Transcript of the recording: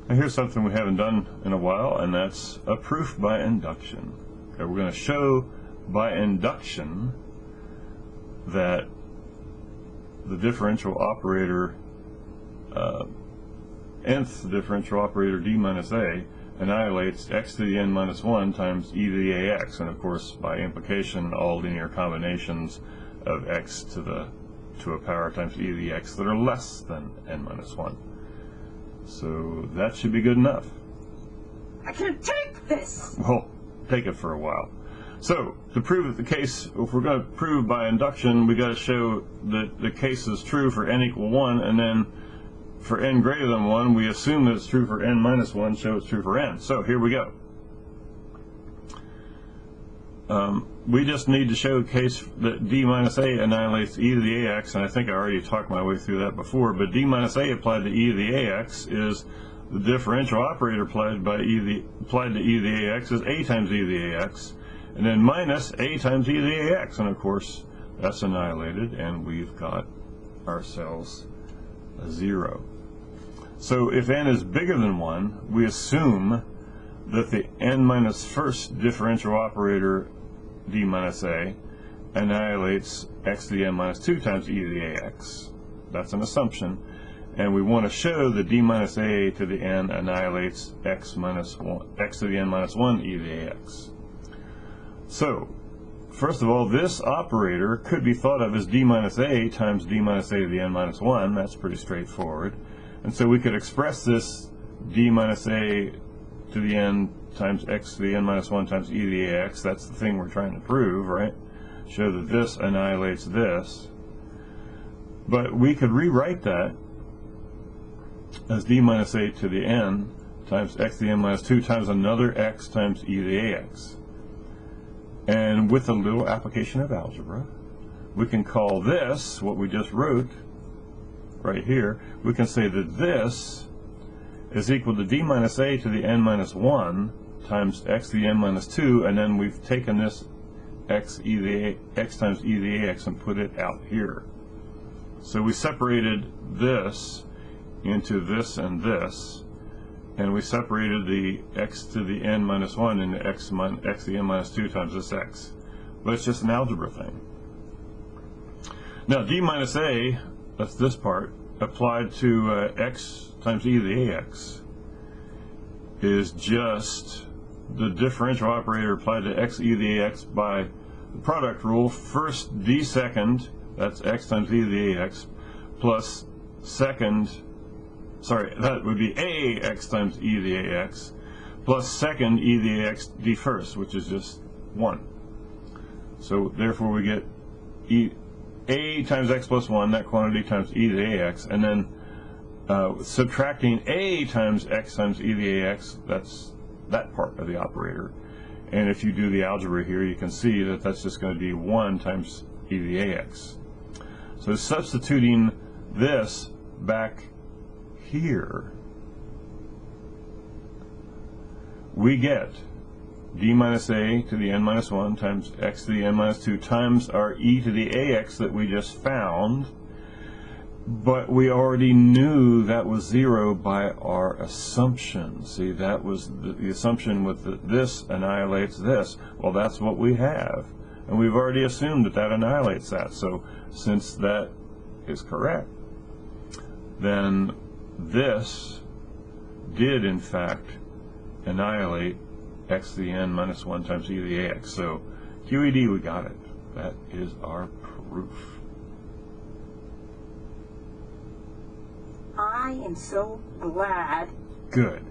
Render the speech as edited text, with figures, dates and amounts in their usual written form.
Now here's something we haven't done in a while, and that's a proof by induction. Okay, we're going to show by induction that the differential operator, nth differential operator d minus a, annihilates x to the n minus 1 times e to the ax, and of course by implication all linear combinations of x to a power times e to the x that are less than n minus 1. So that should be good enough. I can't take this! Well, take it for a while. So, to prove the case, if we're going to prove by induction, we've got to show that the case is true for n equal 1, and then for n greater than 1, we assume that it's true for n minus 1, so it's true for n. So, here we go. We just need to show a case that d minus a annihilates e to the ax, and I think I already talked my way through that before, but d minus a applied to e to the ax is the differential operator applied to e to the ax is a times e to the ax, and then minus a times e to the ax, and of course that's annihilated, and we've got ourselves a 0. So if n is bigger than 1, we assume that the n minus first differential operator d minus a annihilates x to the n minus 2 times e to the ax. That's an assumption, and we want to show that d minus a to the n annihilates x to the n minus 1 e to the ax. So, first of all, this operator could be thought of as d minus a times d minus a to the n minus 1. That's pretty straightforward. And so we could express this d minus a to the n times x to the n minus 1 times e to the ax. That's the thing we're trying to prove, right? Show that this annihilates this. But we could rewrite that as d minus a to the n times x to the n minus 2 times another x times e to the ax. And with a little application of algebra, we can call this, what we just wrote right here, we can say that this is equal to d minus a to the n minus 1 times x to the n minus 2, and then we've taken this x times e to the ax and put it out here. So we separated this into this and this, and we separated the x to the n minus 1 into x to the n minus 2 times this x. But it's just an algebra thing. Now d minus a, that's this part, applied to x times e to the ax is just the differential operator applied to x e to the ax by the product rule. First d second, that's x times e to the ax, plus second, sorry, that would be a x times e to the ax, plus second e to the ax d first, which is just 1. So therefore we get a times x plus 1, that quantity times e to the ax, and then subtracting a times x times e to the ax, that's that part of the operator. And if you do the algebra here, you can see that that's just going to be 1 times e to the ax. So substituting this back here, we get d minus a to the n minus 1 times x to the n minus 2 times our e to the ax that we just found, but we already knew that was 0 by our assumption. See, that was the assumption with this annihilates this. Well, that's what we have, and we've already assumed that that annihilates that. So since that is correct, then this did in fact annihilate x to the n minus 1 times e to the ax. So QED, we got it. That is our proof. I am so glad. Good.